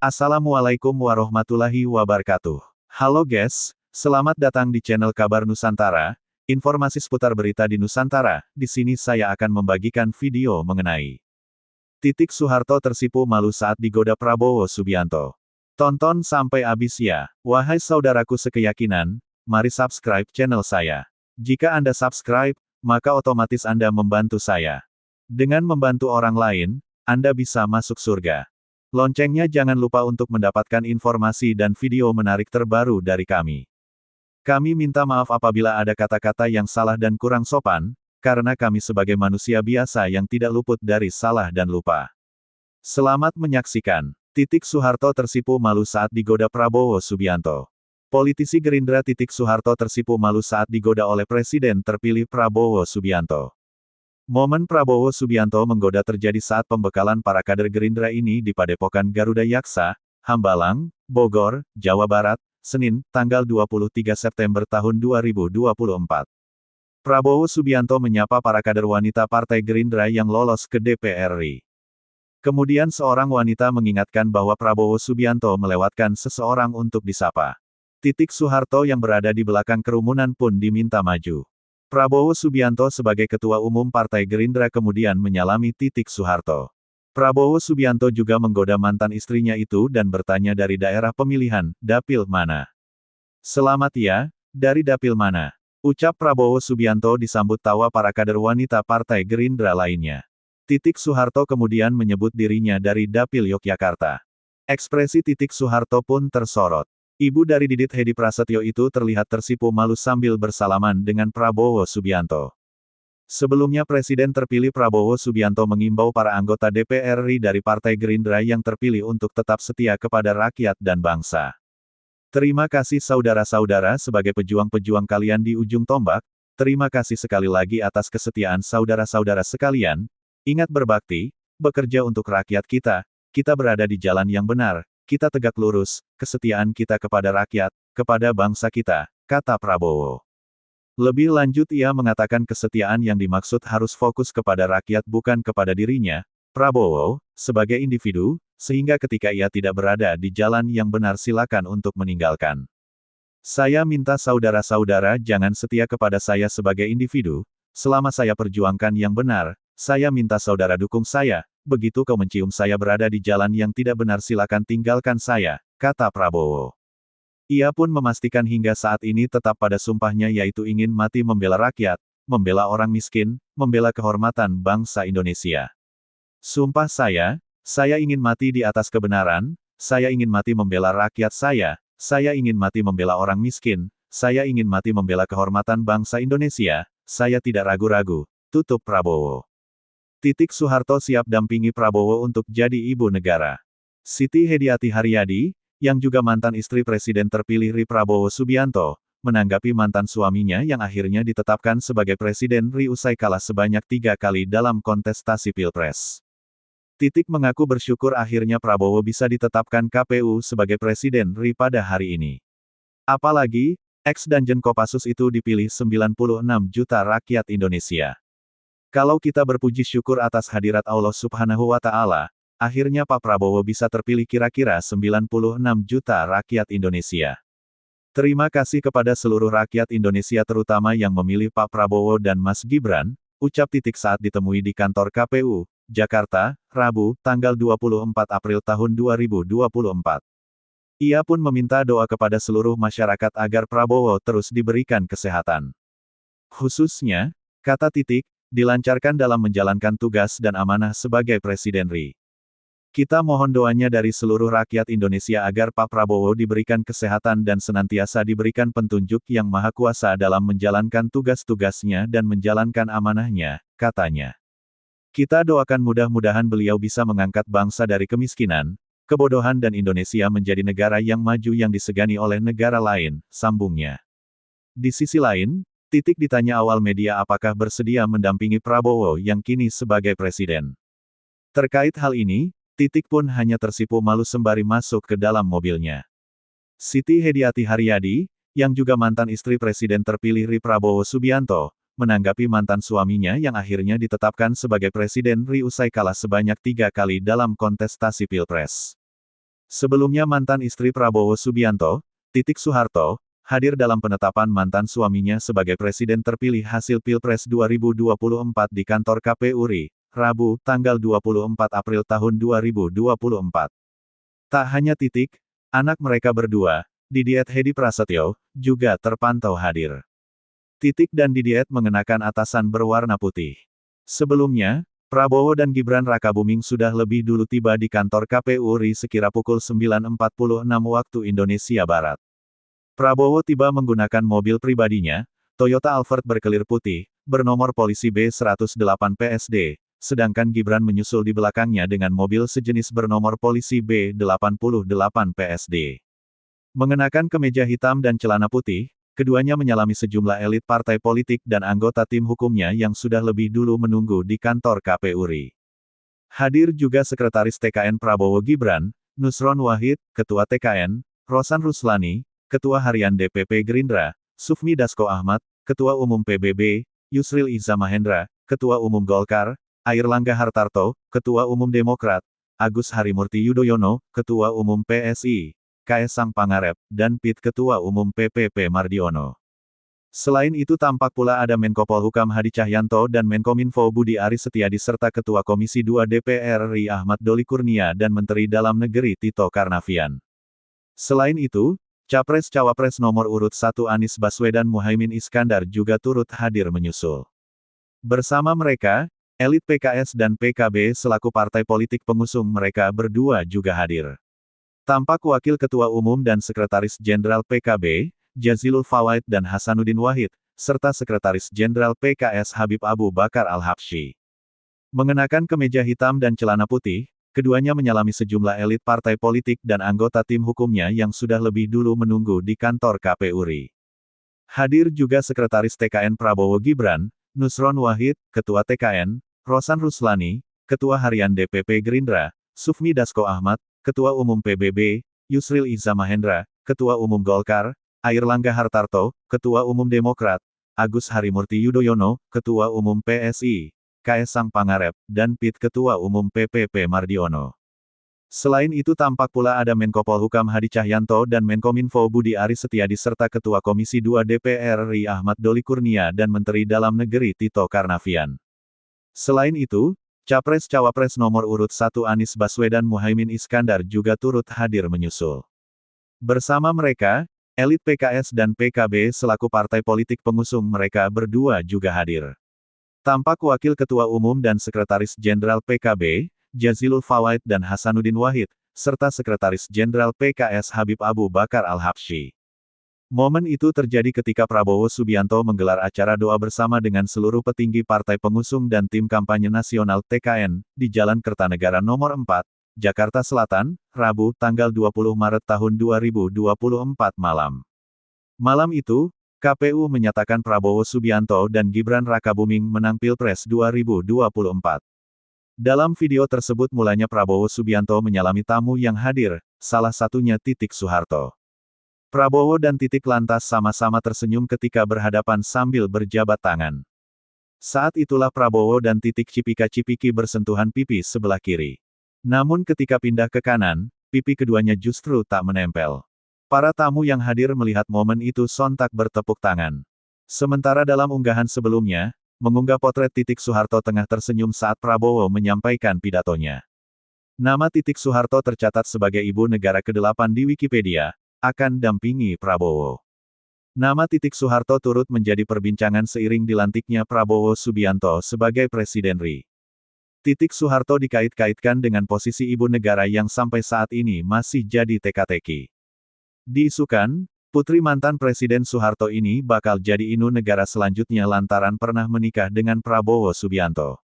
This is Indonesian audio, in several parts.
Assalamualaikum warahmatullahi wabarakatuh. Halo guys, selamat datang di channel Kabar Nusantara, informasi seputar berita di Nusantara. Di sini saya akan membagikan video mengenai Titik Soeharto tersipu malu saat digoda Prabowo Subianto. Tonton sampai habis ya. Wahai saudaraku sekeyakinan, mari subscribe channel saya. Jika Anda subscribe, maka otomatis Anda membantu saya. Dengan membantu orang lain, Anda bisa masuk surga. Loncengnya jangan lupa untuk mendapatkan informasi dan video menarik terbaru dari kami. Kami minta maaf apabila ada kata-kata yang salah dan kurang sopan, karena kami sebagai manusia biasa yang tidak luput dari salah dan lupa. Selamat menyaksikan. Titik Soeharto tersipu malu saat digoda Prabowo Subianto. Politisi Gerindra Titik Soeharto tersipu malu saat digoda oleh Presiden terpilih Prabowo Subianto. Momen Prabowo Subianto menggoda terjadi saat pembekalan para kader Gerindra ini di Padepokan Garuda Yaksa, Hambalang, Bogor, Jawa Barat, Senin, tanggal 23 September tahun 2024. Prabowo Subianto menyapa para kader wanita Partai Gerindra yang lolos ke DPR RI. Kemudian seorang wanita mengingatkan bahwa Prabowo Subianto melewatkan seseorang untuk disapa. Titik Soeharto yang berada di belakang kerumunan pun diminta maju. Prabowo Subianto sebagai Ketua Umum Partai Gerindra kemudian menyalami Titik Soeharto. Prabowo Subianto juga menggoda mantan istrinya itu dan bertanya dari daerah pemilihan, dapil mana? Selamat ya, dari dapil mana? Ucap Prabowo Subianto disambut tawa para kader wanita Partai Gerindra lainnya. Titik Soeharto kemudian menyebut dirinya dari dapil Yogyakarta. Ekspresi Titik Soeharto pun tersorot. Ibu dari Didit Hedi Prasetyo itu terlihat tersipu malu sambil bersalaman dengan Prabowo Subianto. Sebelumnya Presiden terpilih Prabowo Subianto mengimbau para anggota DPR RI dari Partai Gerindra yang terpilih untuk tetap setia kepada rakyat dan bangsa. Terima kasih saudara-saudara sebagai pejuang-pejuang kalian di ujung tombak, terima kasih sekali lagi atas kesetiaan saudara-saudara sekalian, ingat berbakti, bekerja untuk rakyat kita berada di jalan yang benar. Kita tegak lurus, kesetiaan kita kepada rakyat, kepada bangsa kita, kata Prabowo. Lebih lanjut ia mengatakan kesetiaan yang dimaksud harus fokus kepada rakyat bukan kepada dirinya, Prabowo, sebagai individu, sehingga ketika ia tidak berada di jalan yang benar silakan untuk meninggalkan. Saya minta saudara-saudara jangan setia kepada saya sebagai individu, selama saya perjuangkan yang benar, saya minta saudara dukung saya. Begitu kau mencium saya berada di jalan yang tidak benar silakan tinggalkan saya, kata Prabowo. Ia pun memastikan hingga saat ini tetap pada sumpahnya yaitu ingin mati membela rakyat, membela orang miskin, membela kehormatan bangsa Indonesia. Sumpah saya ingin mati di atas kebenaran, saya ingin mati membela rakyat saya ingin mati membela orang miskin, saya ingin mati membela kehormatan bangsa Indonesia, saya tidak ragu-ragu, tutup Prabowo. Titik Soeharto siap dampingi Prabowo untuk jadi ibu negara. Siti Hediati Haryadi, yang juga mantan istri Presiden terpilih RI Prabowo Subianto, menanggapi mantan suaminya yang akhirnya ditetapkan sebagai Presiden RI usai kalah sebanyak 3 kali dalam kontestasi Pilpres. Titik mengaku bersyukur akhirnya Prabowo bisa ditetapkan KPU sebagai Presiden RI pada hari ini. Apalagi, ex-Danjen Kopassus itu dipilih 96 juta rakyat Indonesia. Kalau kita berpuji syukur atas hadirat Allah Subhanahu wa Ta'ala, akhirnya Pak Prabowo bisa terpilih kira-kira 96 juta rakyat Indonesia. Terima kasih kepada seluruh rakyat Indonesia terutama yang memilih Pak Prabowo dan Mas Gibran, ucap Titik saat ditemui di kantor KPU, Jakarta, Rabu, tanggal 24 April tahun 2024. Ia pun meminta doa kepada seluruh masyarakat agar Prabowo terus diberikan kesehatan. Khususnya, kata Titik, dilancarkan dalam menjalankan tugas dan amanah sebagai Presiden RI. Kita mohon doanya dari seluruh rakyat Indonesia agar Pak Prabowo diberikan kesehatan dan senantiasa diberikan petunjuk yang maha kuasa dalam menjalankan tugas-tugasnya dan menjalankan amanahnya, katanya. Kita doakan mudah-mudahan beliau bisa mengangkat bangsa dari kemiskinan, kebodohan dan Indonesia menjadi negara yang maju yang disegani oleh negara lain, sambungnya. Di sisi lain, Titik ditanya awal media apakah bersedia mendampingi Prabowo yang kini sebagai presiden. Terkait hal ini, Titik pun hanya tersipu malu sembari masuk ke dalam mobilnya. Siti Hediati Haryadi, yang juga mantan istri Presiden terpilih RI Prabowo Subianto, menanggapi mantan suaminya yang akhirnya ditetapkan sebagai Presiden RI usai kalah sebanyak 3 kali dalam kontestasi Pilpres. Sebelumnya mantan istri Prabowo Subianto, Titik Soeharto, hadir dalam penetapan mantan suaminya sebagai presiden terpilih hasil Pilpres 2024 di kantor KPU RI, Rabu, tanggal 24 April tahun 2024. Tak hanya Titik, anak mereka berdua, Didiet Hedi Prasetyo, juga terpantau hadir. Titik dan Didiet mengenakan atasan berwarna putih. Sebelumnya, Prabowo dan Gibran Rakabuming sudah lebih dulu tiba di kantor KPU RI sekira pukul 9.46 waktu Indonesia Barat. Prabowo tiba menggunakan mobil pribadinya, Toyota Alphard berkelir putih, bernomor polisi B108 PSD, sedangkan Gibran menyusul di belakangnya dengan mobil sejenis bernomor polisi B88 PSD. Mengenakan kemeja hitam dan celana putih, keduanya menyalami sejumlah elit partai politik dan anggota tim hukumnya yang sudah lebih dulu menunggu di kantor KPU RI. Hadir juga Sekretaris TKN Prabowo Gibran, Nusron Wahid, Ketua TKN, Rosan Ruslani, Ketua Harian DPP Gerindra, Sufmi Dasko Ahmad, Ketua Umum PBB, Yusril Iza Mahendra, Ketua Umum Golkar, Airlangga Hartarto, Ketua Umum Demokrat, Agus Harimurti Yudhoyono, Ketua Umum PSI, Kaesang Pangarep, dan PIT Ketua Umum PPP Mardiono. Selain itu tampak pula ada Menko Polhukam Hadi Cahyanto dan Menkominfo Budi Aris Setiadi serta Ketua Komisi 2 DPR RI Ahmad Doli Kurnia dan Menteri Dalam Negeri Tito Karnavian. Selain itu, Capres-Cawapres nomor urut 1 Anies Baswedan Muhaimin Iskandar juga turut hadir menyusul. Bersama mereka, elit PKS dan PKB selaku partai politik pengusung mereka berdua juga hadir. Tampak Wakil Ketua Umum dan Sekretaris Jenderal PKB, Jazilul Fawait dan Hasanuddin Wahid, serta Sekretaris Jenderal PKS Habib Abu Bakar Al-Habsyi. Mengenakan kemeja hitam dan celana putih, keduanya menyalami sejumlah elit partai politik dan anggota tim hukumnya yang sudah lebih dulu menunggu di kantor KPU RI. Hadir juga Sekretaris TKN Prabowo Gibran, Nusron Wahid, Ketua TKN, Rosan Ruslani, Ketua Harian DPP Gerindra, Sufmi Dasko Ahmad, Ketua Umum PBB, Yusril Iza Mahendra, Ketua Umum Golkar, Airlangga Hartarto, Ketua Umum Demokrat, Agus Harimurti Yudhoyono, Ketua Umum PSI, Kaesang Pangarep, dan PIT Ketua Umum PPP Mardiono. Selain itu tampak pula ada Menko Polhukam Hadi Cahyanto dan Menkominfo Budi Aris Setiadi serta Ketua Komisi 2 DPR RI Ahmad Doli Kurnia dan Menteri Dalam Negeri Tito Karnavian. Selain itu, Capres-Cawapres nomor urut 1 Anies Baswedan Muhaimin Iskandar juga turut hadir menyusul. Bersama mereka, elit PKS dan PKB selaku partai politik pengusung mereka berdua juga hadir. Tampak Wakil Ketua Umum dan Sekretaris Jenderal PKB, Jazilul Fawait dan Hasanuddin Wahid, serta Sekretaris Jenderal PKS Habib Abu Bakar Al-Habsyi. Momen itu terjadi ketika Prabowo Subianto menggelar acara doa bersama dengan seluruh petinggi partai pengusung dan tim kampanye nasional TKN, di Jalan Kertanegara nomor 4, Jakarta Selatan, Rabu, tanggal 20 Maret tahun 2024 malam. Malam itu, KPU menyatakan Prabowo Subianto dan Gibran Rakabuming menang Pilpres 2024. Dalam video tersebut mulanya Prabowo Subianto menyalami tamu yang hadir, salah satunya Titik Soeharto. Prabowo dan Titik lantas sama-sama tersenyum ketika berhadapan sambil berjabat tangan. Saat itulah Prabowo dan Titik cipika-cipiki bersentuhan pipi sebelah kiri. Namun ketika pindah ke kanan, pipi keduanya justru tak menempel. Para tamu yang hadir melihat momen itu sontak bertepuk tangan. Sementara dalam unggahan sebelumnya, mengunggah potret Titik Soeharto tengah tersenyum saat Prabowo menyampaikan pidatonya. Nama Titik Soeharto tercatat sebagai ibu negara ke-8 di Wikipedia, akan dampingi Prabowo. Nama Titik Soeharto turut menjadi perbincangan seiring dilantiknya Prabowo Subianto sebagai Presiden RI. Titik Soeharto dikait-kaitkan dengan posisi ibu negara yang sampai saat ini masih jadi teka-teki. Diisukan, putri mantan Presiden Soeharto ini bakal jadi inu negara selanjutnya lantaran pernah menikah dengan Prabowo Subianto.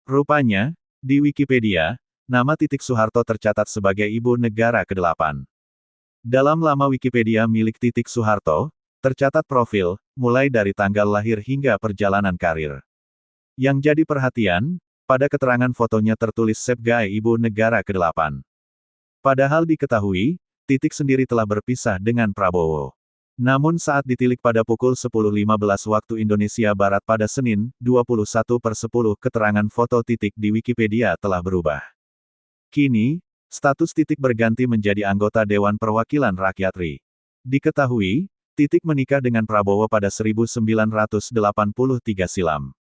Rupanya, di Wikipedia, nama Titik Soeharto tercatat sebagai ibu negara ke-8. Dalam laman Wikipedia milik Titik Soeharto, tercatat profil, mulai dari tanggal lahir hingga perjalanan karir. Yang jadi perhatian, pada keterangan fotonya tertulis sebagai ibu negara ke-8. Padahal diketahui, Titik sendiri telah berpisah dengan Prabowo. Namun saat ditilik pada pukul 10.15 waktu Indonesia Barat pada Senin, 21/10 keterangan foto Titik di Wikipedia telah berubah. Kini, Status Titik berganti menjadi anggota Dewan Perwakilan Rakyat RI. Diketahui, Titik menikah dengan Prabowo pada 1983 silam.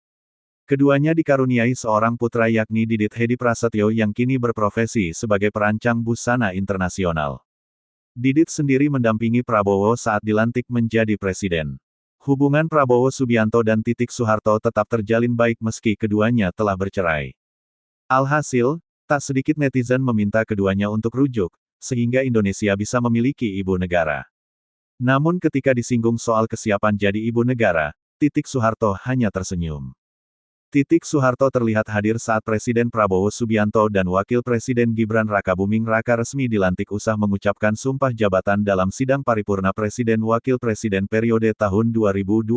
Keduanya dikaruniai seorang putra yakni Didit Hedi Prasetyo yang kini berprofesi sebagai perancang busana internasional. Didit sendiri mendampingi Prabowo saat dilantik menjadi presiden. Hubungan Prabowo Subianto dan Titik Soeharto tetap terjalin baik meski keduanya telah bercerai. Alhasil, tak sedikit netizen meminta keduanya untuk rujuk, sehingga Indonesia bisa memiliki ibu negara. Namun ketika disinggung soal kesiapan jadi ibu negara, Titik Soeharto hanya tersenyum. Titik Soeharto terlihat hadir saat Presiden Prabowo Subianto dan Wakil Presiden Gibran Rakabuming Raka resmi dilantik usai mengucapkan sumpah jabatan dalam sidang paripurna Presiden Wakil Presiden periode tahun 2025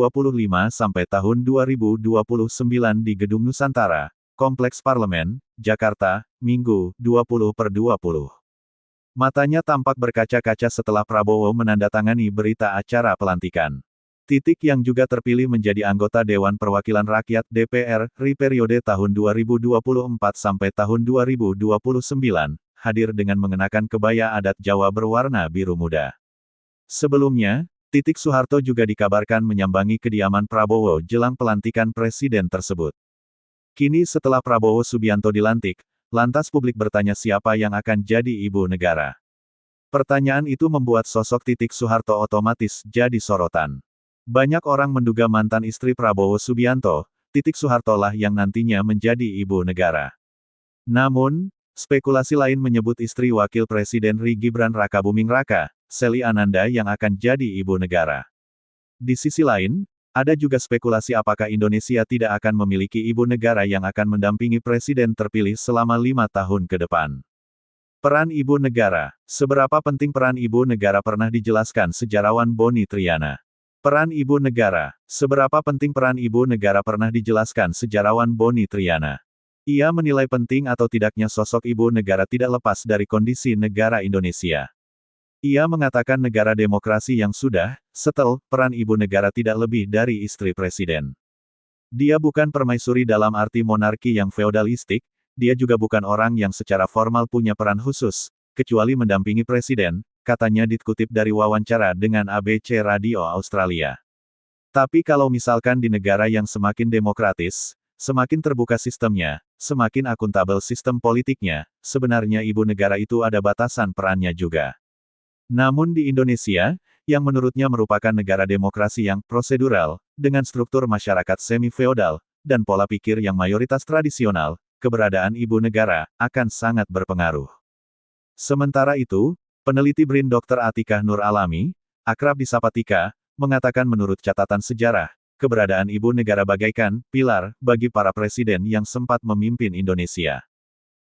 sampai tahun 2029 di Gedung Nusantara, Kompleks Parlemen, Jakarta, Minggu, 20/20. Matanya tampak berkaca-kaca setelah Prabowo menandatangani berita acara pelantikan. Titik yang juga terpilih menjadi anggota Dewan Perwakilan Rakyat (DPR) RI periode tahun 2024 sampai tahun 2029, hadir dengan mengenakan kebaya adat Jawa berwarna biru muda. Sebelumnya, Titik Soeharto juga dikabarkan menyambangi kediaman Prabowo jelang pelantikan presiden tersebut. Kini setelah Prabowo Subianto dilantik, lantas publik bertanya siapa yang akan jadi ibu negara. Pertanyaan itu membuat sosok Titik Soeharto otomatis jadi sorotan. Banyak orang menduga mantan istri Prabowo Subianto, Titik Soeharto lah yang nantinya menjadi ibu negara. Namun, spekulasi lain menyebut istri Wakil Presiden RI Gibran Rakabuming Raka, Sely Ananda yang akan jadi ibu negara. Di sisi lain, ada juga spekulasi apakah Indonesia tidak akan memiliki ibu negara yang akan mendampingi presiden terpilih selama 5 tahun ke depan. Peran ibu negara. Seberapa penting peran ibu negara pernah dijelaskan sejarawan Boni Triana. Peran ibu negara. Seberapa penting peran ibu negara pernah dijelaskan sejarawan Boni Triana. Ia menilai penting atau tidaknya sosok ibu negara tidak lepas dari kondisi negara Indonesia. Ia mengatakan negara demokrasi yang sudah settle, peran ibu negara tidak lebih dari istri presiden. Dia bukan permaisuri dalam arti monarki yang feodalistik, dia juga bukan orang yang secara formal punya peran khusus, kecuali mendampingi presiden, katanya dikutip dari wawancara dengan ABC Radio Australia. Tapi kalau misalkan di negara yang semakin demokratis, semakin terbuka sistemnya, semakin akuntabel sistem politiknya, sebenarnya ibu negara itu ada batasan perannya juga. Namun di Indonesia, yang menurutnya merupakan negara demokrasi yang prosedural, dengan struktur masyarakat semi-feodal, dan pola pikir yang mayoritas tradisional, keberadaan ibu negara akan sangat berpengaruh. Sementara itu, peneliti BRIN Dr. Atikah Nur Alami, akrab disapa Tika, mengatakan menurut catatan sejarah, keberadaan ibu negara bagaikan pilar bagi para presiden yang sempat memimpin Indonesia.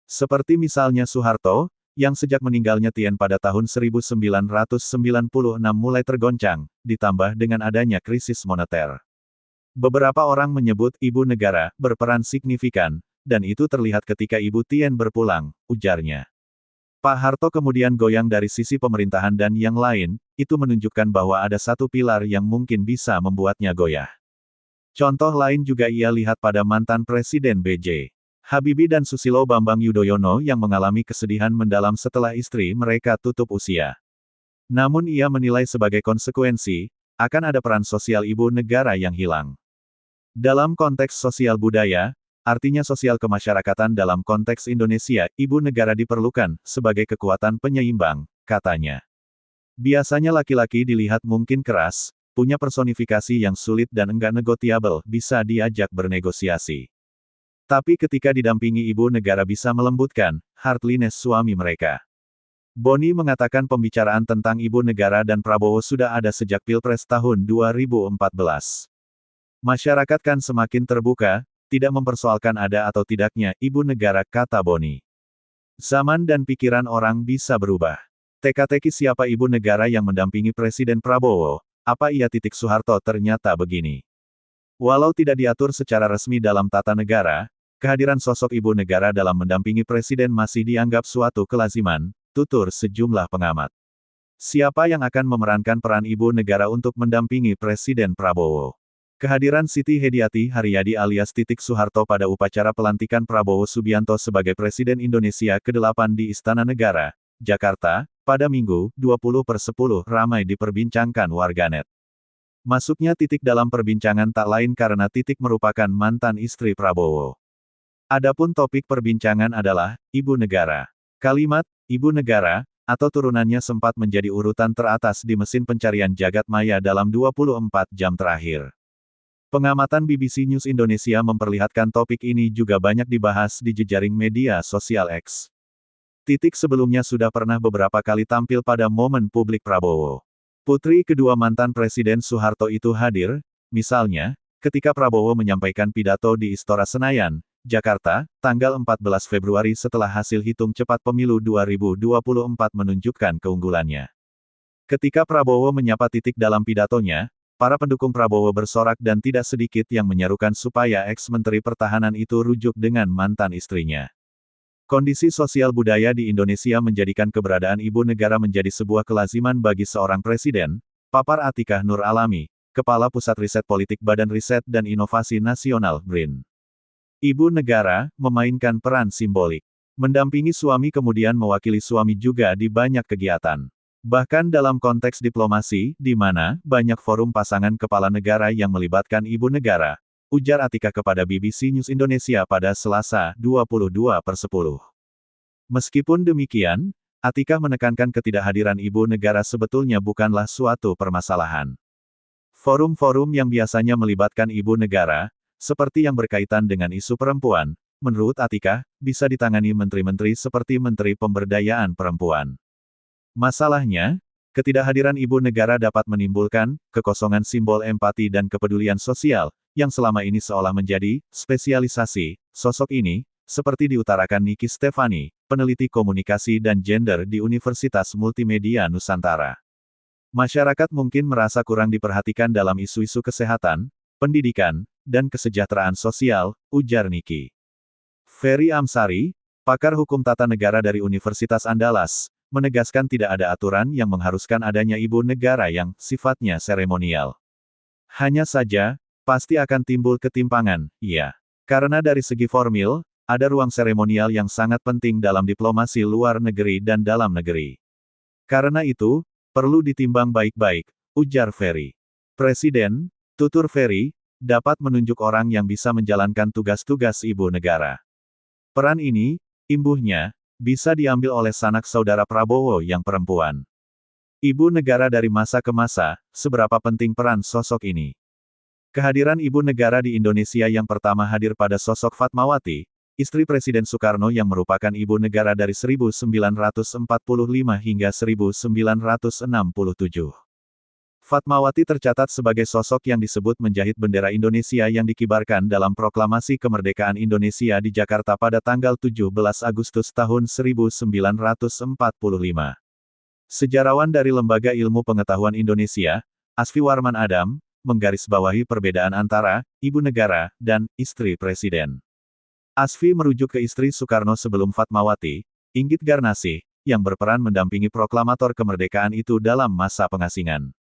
Seperti misalnya Soeharto, yang sejak meninggalnya Tien pada tahun 1996 mulai tergoncang, ditambah dengan adanya krisis moneter. Beberapa orang menyebut ibu negara berperan signifikan, dan itu terlihat ketika Ibu Tien berpulang, ujarnya. Pak Harto kemudian goyang dari sisi pemerintahan dan yang lain, itu menunjukkan bahwa ada satu pilar yang mungkin bisa membuatnya goyah. Contoh lain juga ia lihat pada mantan Presiden B.J. Habibie dan Susilo Bambang Yudhoyono yang mengalami kesedihan mendalam setelah istri mereka tutup usia. Namun ia menilai sebagai konsekuensi, akan ada peran sosial ibu negara yang hilang. Dalam konteks sosial budaya, artinya sosial kemasyarakatan dalam konteks Indonesia, ibu negara diperlukan sebagai kekuatan penyeimbang, katanya. Biasanya laki-laki dilihat mungkin keras, punya personifikasi yang sulit dan enggak negotiable, bisa diajak bernegosiasi. Tapi ketika didampingi ibu negara bisa melembutkan heartliness suami mereka. Boni mengatakan pembicaraan tentang ibu negara dan Prabowo sudah ada sejak Pilpres tahun 2014. Masyarakat kan semakin terbuka, tidak mempersoalkan ada atau tidaknya ibu negara, kata Boni. Zaman dan pikiran orang bisa berubah. Teka-teki siapa ibu negara yang mendampingi Presiden Prabowo, apa ia Titik Soeharto ternyata begini. Walau tidak diatur secara resmi dalam tata negara, kehadiran sosok ibu negara dalam mendampingi presiden masih dianggap suatu kelaziman, tutur sejumlah pengamat. Siapa yang akan memerankan peran ibu negara untuk mendampingi Presiden Prabowo? Kehadiran Siti Hediati Haryadi alias Titik Soeharto pada upacara pelantikan Prabowo Subianto sebagai Presiden Indonesia ke-8 di Istana Negara, Jakarta, pada Minggu, 20/10 ramai diperbincangkan warganet. Masuknya Titik dalam perbincangan tak lain karena Titik merupakan mantan istri Prabowo. Adapun topik perbincangan adalah, Ibu Negara. Kalimat, Ibu Negara, atau turunannya sempat menjadi urutan teratas di mesin pencarian jagat maya dalam 24 jam terakhir. Pengamatan BBC News Indonesia memperlihatkan topik ini juga banyak dibahas di jejaring media sosial X. Titik sebelumnya sudah pernah beberapa kali tampil pada momen publik Prabowo. Putri kedua mantan Presiden Soeharto itu hadir, misalnya, ketika Prabowo menyampaikan pidato di Istora Senayan, Jakarta, tanggal 14 Februari setelah hasil hitung cepat pemilu 2024 menunjukkan keunggulannya. Ketika Prabowo menyapa Titik dalam pidatonya, para pendukung Prabowo bersorak dan tidak sedikit yang menyerukan supaya ex-menteri pertahanan itu rujuk dengan mantan istrinya. Kondisi sosial budaya di Indonesia menjadikan keberadaan ibu negara menjadi sebuah kelaziman bagi seorang presiden, papar Atikah Nur Alami, Kepala Pusat Riset Politik Badan Riset dan Inovasi Nasional BRIN. Ibu negara memainkan peran simbolik. Mendampingi suami kemudian mewakili suami juga di banyak kegiatan. Bahkan dalam konteks diplomasi, di mana banyak forum pasangan kepala negara yang melibatkan ibu negara, ujar Atikah kepada BBC News Indonesia pada Selasa, 22/10. Meskipun demikian, Atikah menekankan ketidakhadiran ibu negara sebetulnya bukanlah suatu permasalahan. Forum-forum yang biasanya melibatkan ibu negara, seperti yang berkaitan dengan isu perempuan, menurut Atikah, bisa ditangani menteri-menteri seperti Menteri Pemberdayaan Perempuan. Masalahnya, ketidakhadiran ibu negara dapat menimbulkan kekosongan simbol empati dan kepedulian sosial, yang selama ini seolah menjadi spesialisasi sosok ini, seperti diutarakan Niki Stefani, peneliti komunikasi dan gender di Universitas Multimedia Nusantara. Masyarakat mungkin merasa kurang diperhatikan dalam isu-isu kesehatan, pendidikan, dan kesejahteraan sosial, ujar Niki. Ferry Amsari, pakar hukum tata negara dari Universitas Andalas, menegaskan tidak ada aturan yang mengharuskan adanya ibu negara yang sifatnya seremonial. Hanya saja, pasti akan timbul ketimpangan, ya. Karena dari segi formil, ada ruang seremonial yang sangat penting dalam diplomasi luar negeri dan dalam negeri. Karena itu, perlu ditimbang baik-baik, ujar Ferry. Presiden, tutur Ferry, dapat menunjuk orang yang bisa menjalankan tugas-tugas ibu negara. Peran ini, imbuhnya, bisa diambil oleh sanak saudara Prabowo yang perempuan. Ibu negara dari masa ke masa, seberapa penting peran sosok ini? Kehadiran ibu negara di Indonesia yang pertama hadir pada sosok Fatmawati, istri Presiden Soekarno yang merupakan ibu negara dari 1945 hingga 1967. Fatmawati tercatat sebagai sosok yang disebut menjahit bendera Indonesia yang dikibarkan dalam Proklamasi Kemerdekaan Indonesia di Jakarta pada tanggal 17 Agustus tahun 1945. Sejarawan dari Lembaga Ilmu Pengetahuan Indonesia, Asfi Warman Adam, menggarisbawahi perbedaan antara ibu negara dan istri presiden. Asfi merujuk ke istri Soekarno sebelum Fatmawati, Inggit Garnasih, yang berperan mendampingi proklamator kemerdekaan itu dalam masa pengasingan.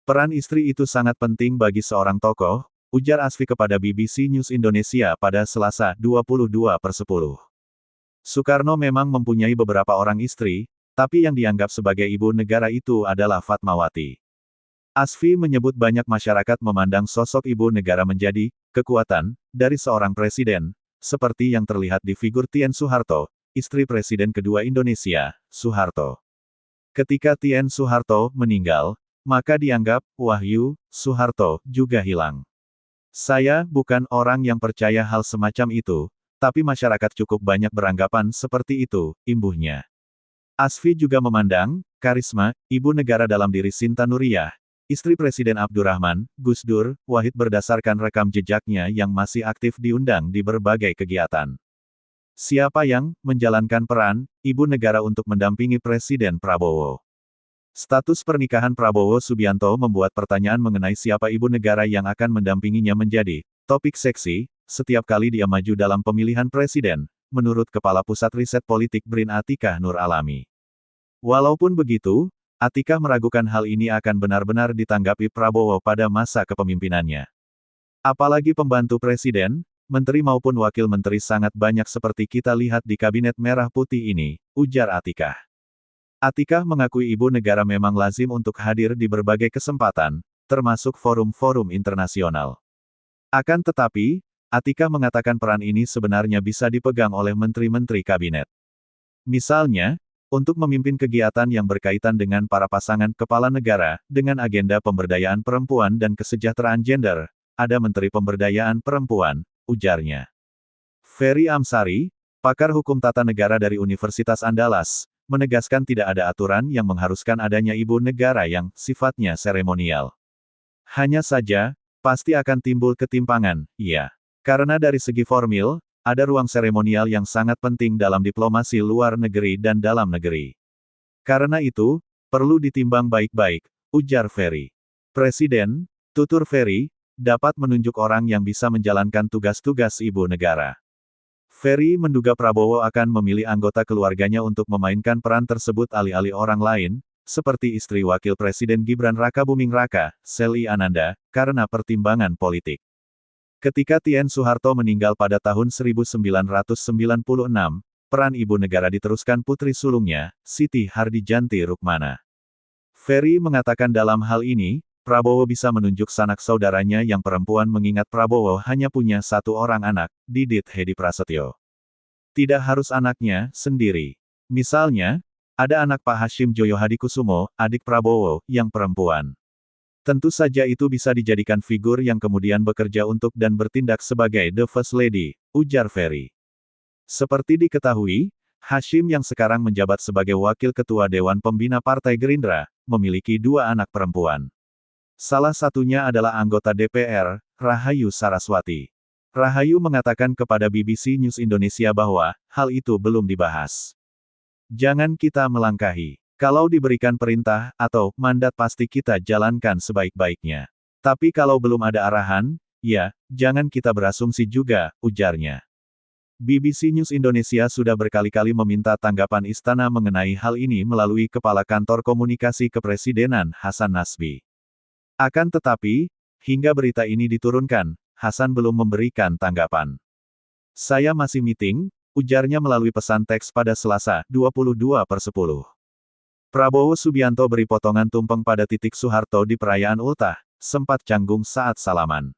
Peran istri itu sangat penting bagi seorang tokoh, ujar Asfi kepada BBC News Indonesia pada Selasa, 22/10. Soekarno memang mempunyai beberapa orang istri, tapi yang dianggap sebagai ibu negara itu adalah Fatmawati. Asfi menyebut banyak masyarakat memandang sosok ibu negara menjadi kekuatan dari seorang presiden, seperti yang terlihat di figur Tien Soeharto, istri Presiden kedua Indonesia, Soeharto. Ketika Tien Soeharto meninggal, maka dianggap, Wahyu, Soeharto, juga hilang. Saya bukan orang yang percaya hal semacam itu, tapi masyarakat cukup banyak beranggapan seperti itu, imbuhnya. Asfi juga memandang, karisma, ibu negara dalam diri Sinta Nuriyah, istri Presiden Abdurrahman, Gus Dur, Wahid berdasarkan rekam jejaknya yang masih aktif diundang di berbagai kegiatan. Siapa yang menjalankan peran ibu negara untuk mendampingi Presiden Prabowo? Status pernikahan Prabowo Subianto membuat pertanyaan mengenai siapa ibu negara yang akan mendampinginya menjadi topik seksi, setiap kali dia maju dalam pemilihan presiden, menurut Kepala Pusat Riset Politik BRIN Atikah Nur Alami. Walaupun begitu, Atikah meragukan hal ini akan benar-benar ditanggapi Prabowo pada masa kepemimpinannya. Apalagi pembantu presiden, menteri maupun wakil menteri sangat banyak seperti kita lihat di kabinet merah putih ini, ujar Atikah. Atikah mengakui ibu negara memang lazim untuk hadir di berbagai kesempatan, termasuk forum-forum internasional. Akan tetapi, Atikah mengatakan peran ini sebenarnya bisa dipegang oleh menteri-menteri kabinet. Misalnya, untuk memimpin kegiatan yang berkaitan dengan para pasangan kepala negara, dengan agenda pemberdayaan perempuan dan kesejahteraan gender, ada Menteri Pemberdayaan Perempuan, ujarnya. Ferry Amsari, pakar hukum tata negara dari Universitas Andalas, menegaskan tidak ada aturan yang mengharuskan adanya ibu negara yang sifatnya seremonial. Hanya saja, pasti akan timbul ketimpangan, iya. Karena dari segi formil, ada ruang seremonial yang sangat penting dalam diplomasi luar negeri dan dalam negeri. Karena itu, perlu ditimbang baik-baik, ujar Ferry. Presiden, tutur Ferry, dapat menunjuk orang yang bisa menjalankan tugas-tugas ibu negara. Ferry menduga Prabowo akan memilih anggota keluarganya untuk memainkan peran tersebut alih-alih orang lain, seperti istri Wakil Presiden Gibran Rakabuming Raka, Selly Ananda, karena pertimbangan politik. Ketika Tien Soeharto meninggal pada tahun 1996, peran ibu negara diteruskan putri sulungnya, Siti Hardijanti Rukmana. Ferry mengatakan dalam hal ini, Prabowo bisa menunjuk sanak saudaranya yang perempuan mengingat Prabowo hanya punya satu orang anak, Didit Hedi Prasetyo. Tidak harus anaknya sendiri. Misalnya, ada anak Pak Hashim Joyo Hadikusumo, adik Prabowo, yang perempuan. Tentu saja itu bisa dijadikan figur yang kemudian bekerja untuk dan bertindak sebagai The First Lady, ujar Ferry. Seperti diketahui, Hashim yang sekarang menjabat sebagai Wakil Ketua Dewan Pembina Partai Gerindra, memiliki dua anak perempuan. Salah satunya adalah anggota DPR, Rahayu Saraswati. Rahayu mengatakan kepada BBC News Indonesia bahwa, hal itu belum dibahas. Jangan kita melangkahi. Kalau diberikan perintah, atau mandat pasti kita jalankan sebaik-baiknya. Tapi kalau belum ada arahan, ya, jangan kita berasumsi juga, ujarnya. BBC News Indonesia sudah berkali-kali meminta tanggapan istana mengenai hal ini melalui Kepala Kantor Komunikasi Kepresidenan, Hasan Nasbi. Akan tetapi, hingga berita ini diturunkan, Hasan belum memberikan tanggapan. Saya masih meeting, ujarnya melalui pesan teks pada Selasa, 22/10. Prabowo Subianto beri potongan tumpeng pada Titik Soeharto di perayaan ultah, sempat canggung saat salaman.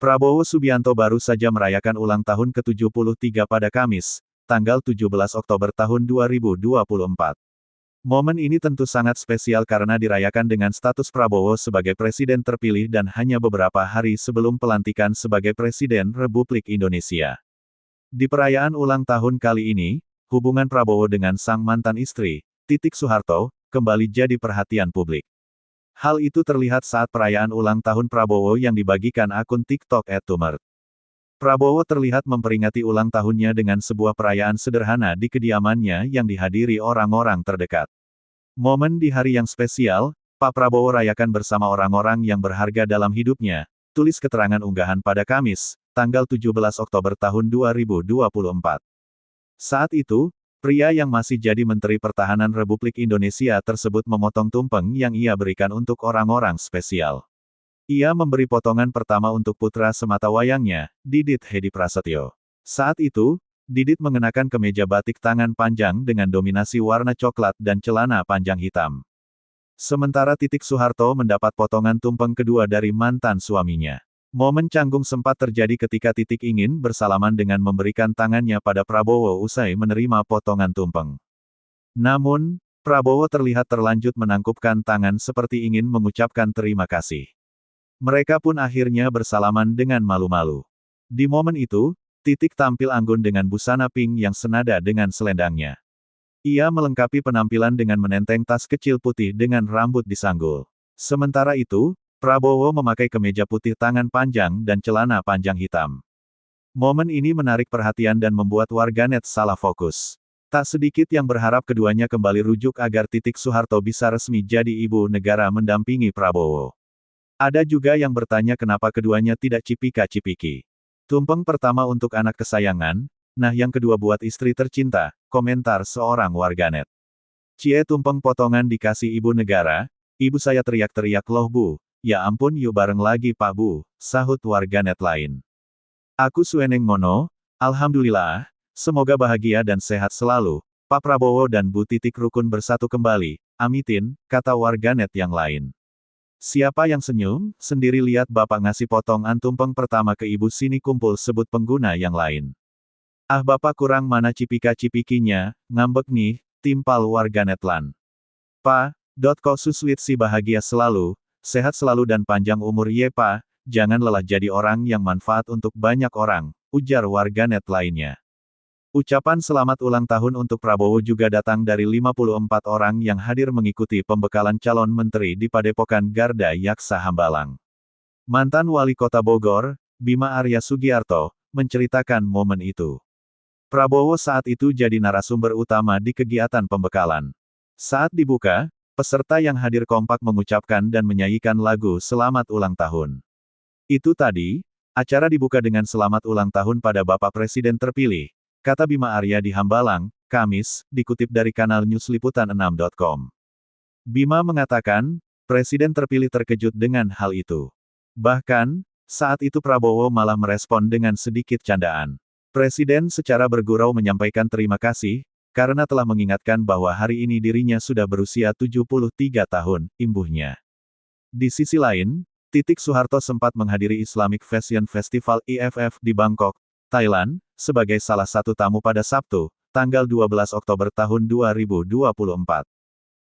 Prabowo Subianto baru saja merayakan ulang tahun ke-73 pada Kamis, tanggal 17 Oktober tahun 2024. Momen ini tentu sangat spesial karena dirayakan dengan status Prabowo sebagai presiden terpilih dan hanya beberapa hari sebelum pelantikan sebagai Presiden Republik Indonesia. Di perayaan ulang tahun kali ini, hubungan Prabowo dengan sang mantan istri, Titik Soeharto, kembali jadi perhatian publik. Hal itu terlihat saat perayaan ulang tahun Prabowo yang dibagikan akun TikTok @tumert. Prabowo terlihat memperingati ulang tahunnya dengan sebuah perayaan sederhana di kediamannya yang dihadiri orang-orang terdekat. Momen di hari yang spesial, Pak Prabowo rayakan bersama orang-orang yang berharga dalam hidupnya, tulis keterangan unggahan pada Kamis, tanggal 17 Oktober tahun 2024. Saat itu, pria yang masih jadi Menteri Pertahanan Republik Indonesia tersebut memotong tumpeng yang ia berikan untuk orang-orang spesial. Ia memberi potongan pertama untuk putra sematawayangnya, Didit Hedi Prasetyo. Saat itu, Didit mengenakan kemeja batik tangan panjang dengan dominasi warna coklat dan celana panjang hitam. Sementara Titik Soeharto mendapat potongan tumpeng kedua dari mantan suaminya. Momen canggung sempat terjadi ketika Titik ingin bersalaman dengan memberikan tangannya pada Prabowo usai menerima potongan tumpeng. Namun, Prabowo terlihat terlanjut menangkupkan tangan seperti ingin mengucapkan terima kasih. Mereka pun akhirnya bersalaman dengan malu-malu. Di momen itu, Titik tampil anggun dengan busana pink yang senada dengan selendangnya. Ia melengkapi penampilan dengan menenteng tas kecil putih dengan rambut disanggul. Sementara itu, Prabowo memakai kemeja putih tangan panjang dan celana panjang hitam. Momen ini menarik perhatian dan membuat warganet salah fokus. Tak sedikit yang berharap keduanya kembali rujuk agar Titik Soeharto bisa resmi jadi ibu negara mendampingi Prabowo. Ada juga yang bertanya kenapa keduanya tidak cipika-cipiki. Tumpeng pertama untuk anak kesayangan, nah yang kedua buat istri tercinta, komentar seorang warganet. Cie tumpeng potongan dikasih ibu negara, ibu saya teriak-teriak loh bu, Ya ampun yuk bareng lagi Pak Bu, sahut warganet lain. Aku Sueneng Mono, alhamdulillah, semoga bahagia dan sehat selalu, Pak Prabowo dan Bu Titik rukun bersatu kembali, amitin, kata warganet yang lain. Siapa yang senyum, sendiri lihat Bapak ngasih potongan tumpeng pertama ke Ibu sini kumpul sebut pengguna yang lain. Ah Bapak kurang mana cipika-cipikinya, ngambek nih, timpal warganet lan. Kok suswit si bahagia selalu, sehat selalu dan panjang umur ye Pa, jangan lelah jadi orang yang manfaat untuk banyak orang, ujar warganet lainnya. Ucapan selamat ulang tahun untuk Prabowo juga datang dari 54 orang yang hadir mengikuti pembekalan calon menteri di Padepokan Garda Yaksa Hambalang. Mantan Wali Kota Bogor, Bima Arya Sugiarto, menceritakan momen itu. Prabowo saat itu jadi narasumber utama di kegiatan pembekalan. Saat dibuka, peserta yang hadir kompak mengucapkan dan menyanyikan lagu Selamat Ulang Tahun. Itu tadi, acara dibuka dengan selamat ulang tahun pada Bapak Presiden terpilih, kata Bima Arya di Hambalang, Kamis, dikutip dari kanal newsliputan6.com. Bima mengatakan, Presiden terpilih terkejut dengan hal itu. Bahkan, saat itu Prabowo malah merespon dengan sedikit candaan. Presiden secara bergurau menyampaikan terima kasih, karena telah mengingatkan bahwa hari ini dirinya sudah berusia 73 tahun, imbuhnya. Di sisi lain, Titik Soeharto sempat menghadiri Islamic Fashion Festival IFF di Bangkok, Thailand, sebagai salah satu tamu pada Sabtu, tanggal 12 Oktober tahun 2024.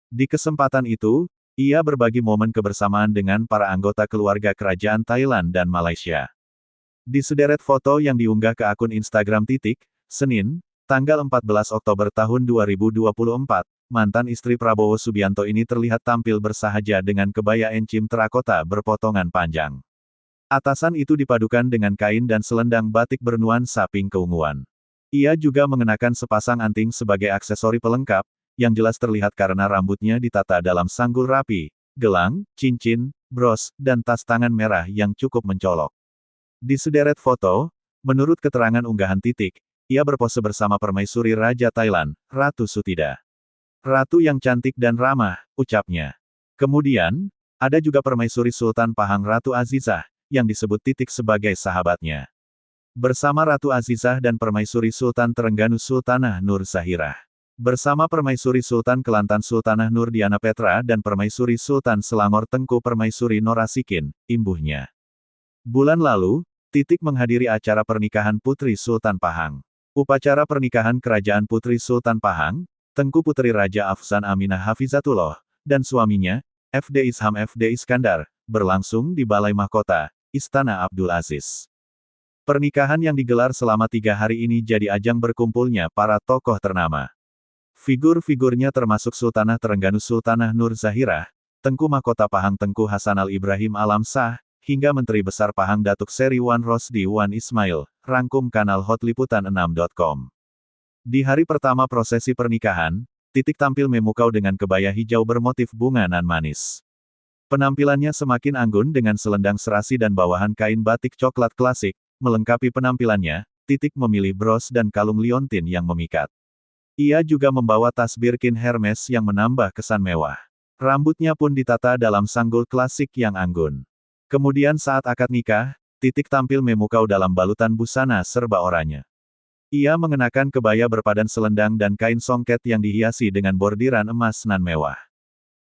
Di kesempatan itu, ia berbagi momen kebersamaan dengan para anggota keluarga kerajaan Thailand dan Malaysia. Di sederet foto yang diunggah ke akun Instagram Titik, Senin, tanggal 14 Oktober tahun 2024, mantan istri Prabowo Subianto ini terlihat tampil bersahaja dengan kebaya encim terakota berpotongan panjang. Atasan itu dipadukan dengan kain dan selendang batik bernuansa pink keunguan. Ia juga mengenakan sepasang anting sebagai aksesori pelengkap, yang jelas terlihat karena rambutnya ditata dalam sanggul rapi, gelang, cincin, bros, dan tas tangan merah yang cukup mencolok. Di sederet foto, menurut keterangan unggahan Titik, ia berpose bersama permaisuri Raja Thailand, Ratu Sutida. Ratu yang cantik dan ramah, ucapnya. Kemudian, ada juga permaisuri Sultan Pahang Ratu Azizah, yang disebut Titik sebagai sahabatnya. Bersama Ratu Azizah dan permaisuri Sultan Terengganu Sultanah Nur Zahirah. Bersama permaisuri Sultan Kelantan Sultanah Nur Diana Petra dan permaisuri Sultan Selangor Tengku Permaisuri Norasikin, imbuhnya. Bulan lalu, Titik menghadiri acara pernikahan Putri Sultan Pahang. Upacara pernikahan Kerajaan Putri Sultan Pahang, Tengku Putri Raja Afsan Aminah Hafizatullah, dan suaminya, FD Isham FD Iskandar, berlangsung di Balai Mahkota, Istana Abdul Aziz. Pernikahan yang digelar selama 3 hari ini jadi ajang berkumpulnya para tokoh ternama. Figur-figurnya termasuk Sultanah Terengganu Sultanah Nur Zahirah, Tengku Mahkota Pahang Tengku Hasanal Ibrahim Alam Shah, hingga Menteri Besar Pahang Datuk Seri Wan Rosdi Wan Ismail, rangkum kanal hotliputan6.com. Di hari pertama prosesi pernikahan, Titik tampil memukau dengan kebaya hijau bermotif bunga nan manis. Penampilannya semakin anggun dengan selendang serasi dan bawahan kain batik coklat klasik, melengkapi penampilannya, Titik memilih bros dan kalung liontin yang memikat. Ia juga membawa tas Birkin Hermes yang menambah kesan mewah. Rambutnya pun ditata dalam sanggul klasik yang anggun. Kemudian saat akad nikah, Titik tampil memukau dalam balutan busana serba oranye. Ia mengenakan kebaya berpadan selendang dan kain songket yang dihiasi dengan bordiran emas nan mewah.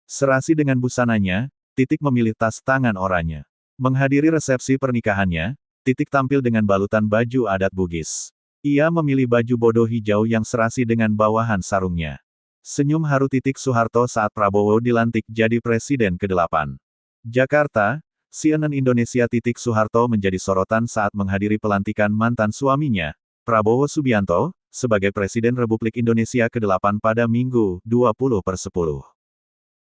Serasi dengan busananya, Titik memilih tas tangan oranye. Menghadiri resepsi pernikahannya, Titik tampil dengan balutan baju adat Bugis. Ia memilih baju bodo hijau yang serasi dengan bawahan sarungnya. Senyum haru Titik Soeharto saat Prabowo dilantik jadi Presiden ke-8. Jakarta, CNN Indonesia. Titik Soeharto menjadi sorotan saat menghadiri pelantikan mantan suaminya, Prabowo Subianto, sebagai Presiden Republik Indonesia ke-8 pada Minggu, 20/10.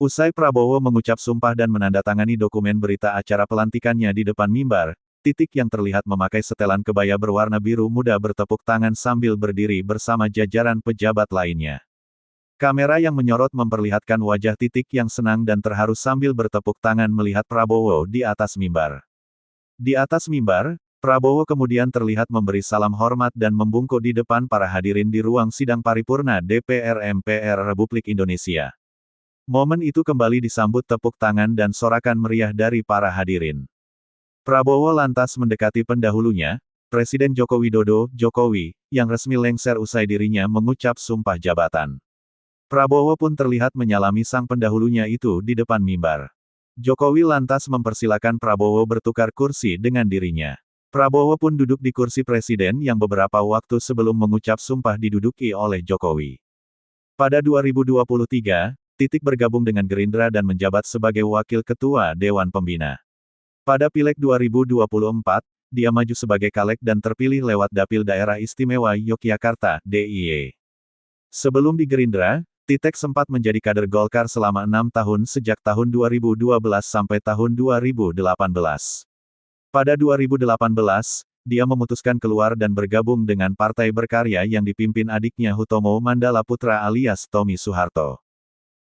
Usai Prabowo mengucap sumpah dan menandatangani dokumen berita acara pelantikannya di depan mimbar, Titik yang terlihat memakai setelan kebaya berwarna biru muda bertepuk tangan sambil berdiri bersama jajaran pejabat lainnya. Kamera yang menyorot memperlihatkan wajah Titik yang senang dan terharu sambil bertepuk tangan melihat Prabowo di atas mimbar. Di atas mimbar, Prabowo kemudian terlihat memberi salam hormat dan membungkuk di depan para hadirin di ruang sidang paripurna DPR MPR Republik Indonesia. Momen itu kembali disambut tepuk tangan dan sorakan meriah dari para hadirin. Prabowo lantas mendekati pendahulunya, Presiden Joko Widodo, Jokowi, yang resmi lengser usai dirinya mengucap sumpah jabatan. Prabowo pun terlihat menyalami sang pendahulunya itu di depan mimbar. Jokowi lantas mempersilakan Prabowo bertukar kursi dengan dirinya. Prabowo pun duduk di kursi presiden yang beberapa waktu sebelum mengucap sumpah diduduki oleh Jokowi. Pada 2023, Titik bergabung dengan Gerindra dan menjabat sebagai Wakil Ketua Dewan Pembina. Pada Pileg 2024, dia maju sebagai caleg dan terpilih lewat Dapil Daerah Istimewa Yogyakarta, DIY. Sebelum di Gerindra, Titik sempat menjadi kader Golkar selama 6 tahun sejak tahun 2012 sampai tahun 2018. Pada 2018, dia memutuskan keluar dan bergabung dengan Partai Berkarya yang dipimpin adiknya Hutomo Mandala Putra alias Tommy Soeharto.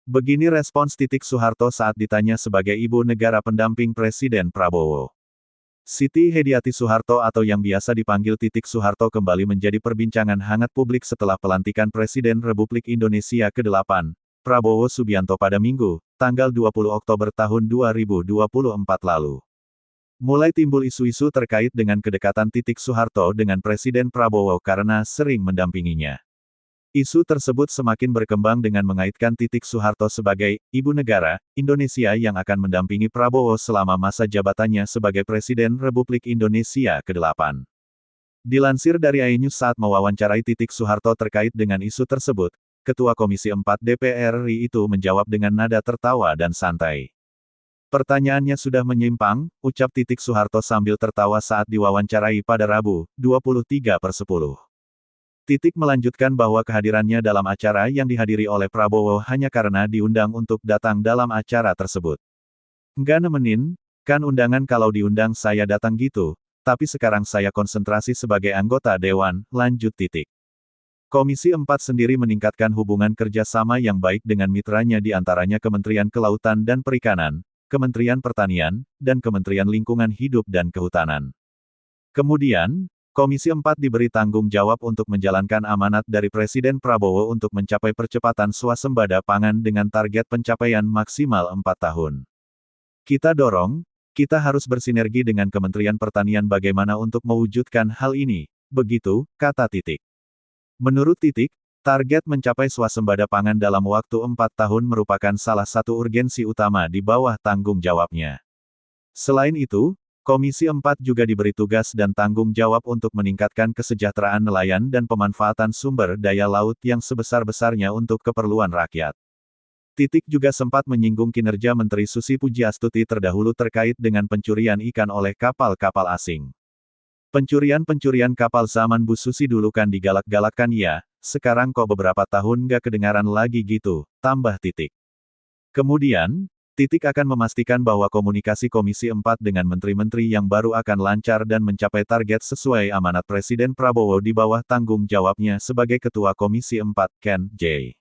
Begini respons Titik Soeharto saat ditanya sebagai ibu negara pendamping Presiden Prabowo. Siti Hediati Soeharto atau yang biasa dipanggil Titik Soeharto kembali menjadi perbincangan hangat publik setelah pelantikan Presiden Republik Indonesia ke-8, Prabowo Subianto pada Minggu, tanggal 20 Oktober tahun 2024 lalu. Mulai timbul isu-isu terkait dengan kedekatan Titik Soeharto dengan Presiden Prabowo karena sering mendampinginya. Isu tersebut semakin berkembang dengan mengaitkan Titik Soeharto sebagai ibu negara Indonesia yang akan mendampingi Prabowo selama masa jabatannya sebagai Presiden Republik Indonesia ke-8. Dilansir dari iNews saat mewawancarai Titik Soeharto terkait dengan isu tersebut, Ketua Komisi 4 DPR RI itu menjawab dengan nada tertawa dan santai. Pertanyaannya sudah menyimpang, ucap Titik Soeharto sambil tertawa saat diwawancarai pada Rabu, 23/10. Titik melanjutkan bahwa kehadirannya dalam acara yang dihadiri oleh Prabowo hanya karena diundang untuk datang dalam acara tersebut. Nggak nemenin, kan undangan kalau diundang saya datang gitu, tapi sekarang saya konsentrasi sebagai anggota Dewan, lanjut Titik. Komisi 4 sendiri meningkatkan hubungan kerjasama yang baik dengan mitranya di antaranya Kementerian Kelautan dan Perikanan, Kementerian Pertanian, dan Kementerian Lingkungan Hidup dan Kehutanan. Kemudian, Komisi 4 diberi tanggung jawab untuk menjalankan amanat dari Presiden Prabowo untuk mencapai percepatan swasembada pangan dengan target pencapaian maksimal 4 tahun. Kita dorong, kita harus bersinergi dengan Kementerian Pertanian bagaimana untuk mewujudkan hal ini, begitu, kata Titik. Menurut Titik, target mencapai swasembada pangan dalam waktu 4 tahun merupakan salah satu urgensi utama di bawah tanggung jawabnya. Selain itu, Komisi 4 juga diberi tugas dan tanggung jawab untuk meningkatkan kesejahteraan nelayan dan pemanfaatan sumber daya laut yang sebesar-besarnya untuk keperluan rakyat. Titik juga sempat menyinggung kinerja Menteri Susi Pujiastuti terdahulu terkait dengan pencurian ikan oleh kapal-kapal asing. Pencurian kapal zaman Bu Susi dulu kan digalak-galakkan ya, sekarang kok beberapa tahun nggak kedengaran lagi gitu, tambah Titik. Kemudian, Titik akan memastikan bahwa komunikasi Komisi 4 dengan menteri-menteri yang baru akan lancar dan mencapai target sesuai amanat Presiden Prabowo di bawah tanggung jawabnya sebagai Ketua Komisi 4, Ken J.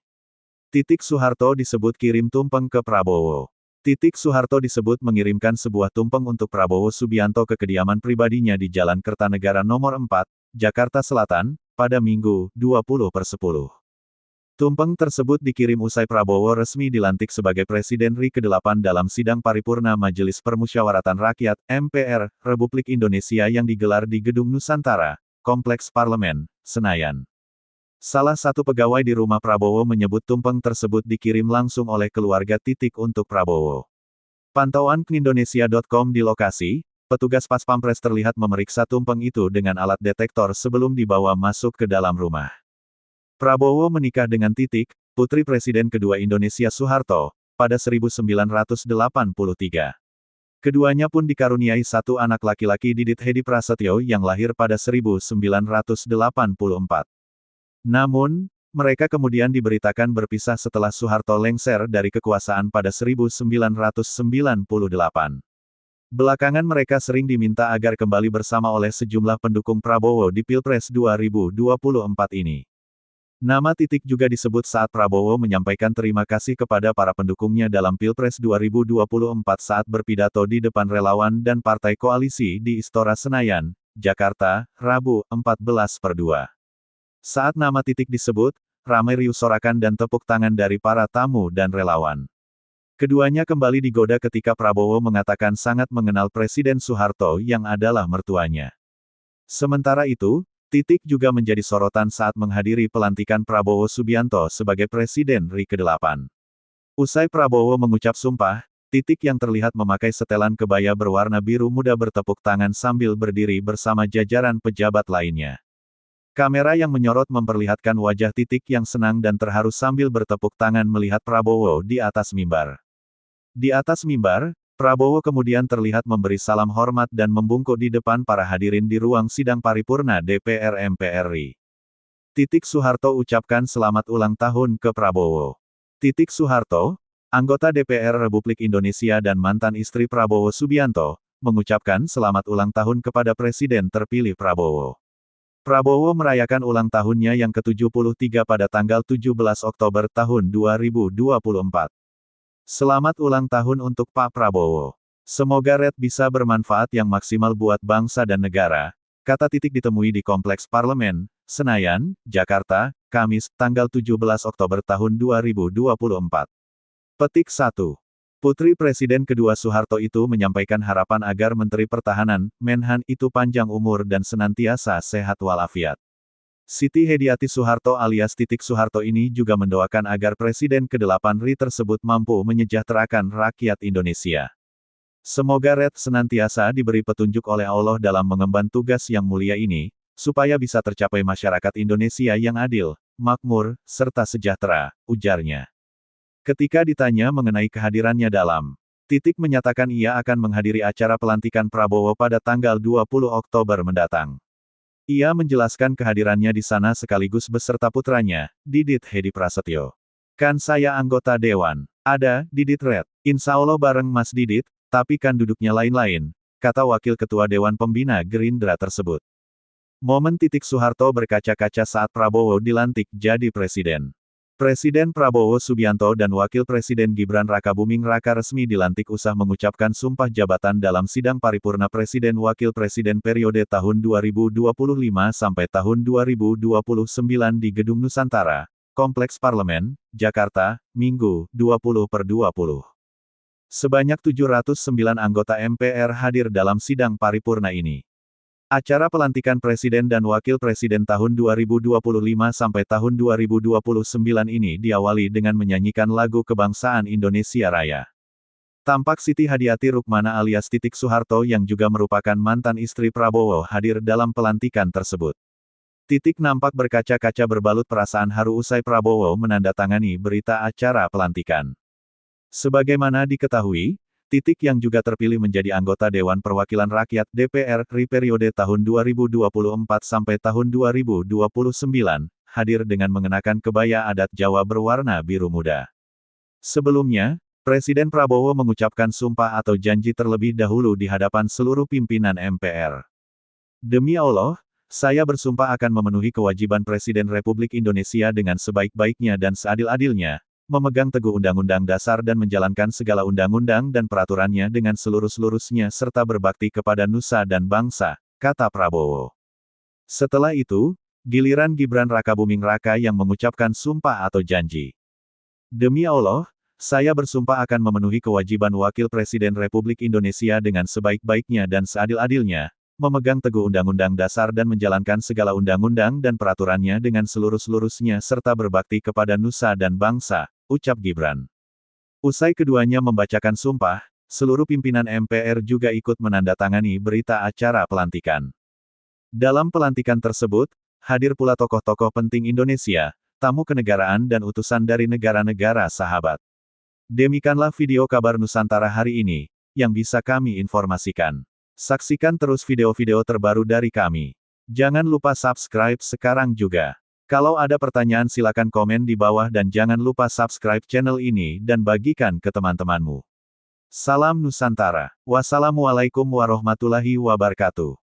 Titik Soeharto disebut kirim tumpeng ke Prabowo. Titik Soeharto disebut mengirimkan sebuah tumpeng untuk Prabowo Subianto ke kediaman pribadinya di Jalan Kertanegara Nomor 4, Jakarta Selatan, pada Minggu, 20/10. Tumpeng tersebut dikirim usai Prabowo resmi dilantik sebagai Presiden RI ke-8 dalam sidang paripurna Majelis Permusyawaratan Rakyat, MPR, Republik Indonesia yang digelar di Gedung Nusantara, Kompleks Parlemen, Senayan. Salah satu pegawai di rumah Prabowo menyebut tumpeng tersebut dikirim langsung oleh keluarga Titik untuk Prabowo. Pantauan knindonesia.com di lokasi, petugas Pas Pampres terlihat memeriksa tumpeng itu dengan alat detektor sebelum dibawa masuk ke dalam rumah. Prabowo menikah dengan Titik, putri Presiden kedua Indonesia Soeharto, pada 1983. Keduanya pun dikaruniai satu anak laki-laki Didit Hedi Prasetyo yang lahir pada 1984. Namun, mereka kemudian diberitakan berpisah setelah Soeharto lengser dari kekuasaan pada 1998. Belakangan mereka sering diminta agar kembali bersama oleh sejumlah pendukung Prabowo di Pilpres 2024 ini. Nama Titik juga disebut saat Prabowo menyampaikan terima kasih kepada para pendukungnya dalam Pilpres 2024 saat berpidato di depan relawan dan partai koalisi di Istora Senayan, Jakarta, Rabu, 14/2. Saat nama Titik disebut, ramai riuh sorakan dan tepuk tangan dari para tamu dan relawan. Keduanya kembali digoda ketika Prabowo mengatakan sangat mengenal Presiden Soeharto yang adalah mertuanya. Sementara itu, Titik juga menjadi sorotan saat menghadiri pelantikan Prabowo Subianto sebagai Presiden RI ke-8. Usai Prabowo mengucap sumpah, Titik yang terlihat memakai setelan kebaya berwarna biru muda bertepuk tangan sambil berdiri bersama jajaran pejabat lainnya. Kamera yang menyorot memperlihatkan wajah Titik yang senang dan terharu sambil bertepuk tangan melihat Prabowo di atas mimbar. Di atas mimbar, Prabowo kemudian terlihat memberi salam hormat dan membungkuk di depan para hadirin di ruang sidang paripurna DPR MPR RI. Titik Soeharto ucapkan selamat ulang tahun ke Prabowo. Titik Soeharto, anggota DPR Republik Indonesia dan mantan istri Prabowo Subianto, mengucapkan selamat ulang tahun kepada Presiden terpilih Prabowo. Prabowo merayakan ulang tahunnya yang ke-73 pada tanggal 17 Oktober tahun 2024. Selamat ulang tahun untuk Pak Prabowo. Semoga Red bisa bermanfaat yang maksimal buat bangsa dan negara, kata Titik ditemui di Kompleks Parlemen, Senayan, Jakarta, Kamis, tanggal 17 Oktober tahun 2024. Petik 1. Putri Presiden kedua Soeharto itu menyampaikan harapan agar Menteri Pertahanan, Menhan itu panjang umur dan senantiasa sehat walafiat. Siti Hediati Soeharto alias Titik Soeharto ini juga mendoakan agar Presiden ke-8 RI tersebut mampu menyejahterakan rakyat Indonesia. Semoga Red senantiasa diberi petunjuk oleh Allah dalam mengemban tugas yang mulia ini, supaya bisa tercapai masyarakat Indonesia yang adil, makmur, serta sejahtera, ujarnya. Ketika ditanya mengenai kehadirannya dalam, Titik menyatakan ia akan menghadiri acara pelantikan Prabowo pada tanggal 20 Oktober mendatang. Ia menjelaskan kehadirannya di sana sekaligus beserta putranya, Didit Hedi Prasetyo. Kan saya anggota Dewan. Ada, Didit Red. Insya Allah bareng Mas Didit, tapi kan duduknya lain-lain, kata Wakil Ketua Dewan Pembina Gerindra tersebut. Momen Titik Soeharto berkaca-kaca saat Prabowo dilantik jadi Presiden. Presiden Prabowo Subianto dan Wakil Presiden Gibran Rakabuming Raka resmi dilantik usai mengucapkan sumpah jabatan dalam sidang paripurna Presiden Wakil Presiden periode tahun 2025 sampai tahun 2029 di Gedung Nusantara, Kompleks Parlemen, Jakarta, Minggu, 20/20. Sebanyak 709 anggota MPR hadir dalam sidang paripurna ini. Acara pelantikan Presiden dan Wakil Presiden tahun 2025 sampai tahun 2029 ini diawali dengan menyanyikan lagu kebangsaan Indonesia Raya. Tampak Siti Hadiati Rukmana alias Titik Soeharto yang juga merupakan mantan istri Prabowo hadir dalam pelantikan tersebut. Titik nampak berkaca-kaca berbalut perasaan haru usai Prabowo menandatangani berita acara pelantikan. Sebagaimana diketahui, Titik yang juga terpilih menjadi anggota Dewan Perwakilan Rakyat DPR RI periode tahun 2024 sampai tahun 2029, hadir dengan mengenakan kebaya adat Jawa berwarna biru muda. Sebelumnya, Presiden Prabowo mengucapkan sumpah atau janji terlebih dahulu di hadapan seluruh pimpinan MPR. Demi Allah, saya bersumpah akan memenuhi kewajiban Presiden Republik Indonesia dengan sebaik-baiknya dan seadil-adilnya, memegang teguh Undang-Undang Dasar dan menjalankan segala undang-undang dan peraturannya dengan seluruh-seluruhnya serta berbakti kepada nusa dan bangsa, kata Prabowo. Setelah itu, giliran Gibran Rakabuming Raka yang mengucapkan sumpah atau janji. Demi Allah, saya bersumpah akan memenuhi kewajiban Wakil Presiden Republik Indonesia dengan sebaik-baiknya dan seadil-adilnya, memegang teguh Undang-Undang Dasar dan menjalankan segala undang-undang dan peraturannya dengan seluruh-seluruhnya serta berbakti kepada nusa dan bangsa, ucap Gibran. Usai keduanya membacakan sumpah, seluruh pimpinan MPR juga ikut menandatangani berita acara pelantikan. Dalam pelantikan tersebut, hadir pula tokoh-tokoh penting Indonesia, tamu kenegaraan dan utusan dari negara-negara sahabat. Demikianlah video kabar Nusantara hari ini, yang bisa kami informasikan. Saksikan terus video-video terbaru dari kami. Jangan lupa subscribe sekarang juga. Kalau ada pertanyaan silakan komen di bawah dan jangan lupa subscribe channel ini dan bagikan ke teman-temanmu. Salam Nusantara. Wassalamualaikum warahmatullahi wabarakatuh.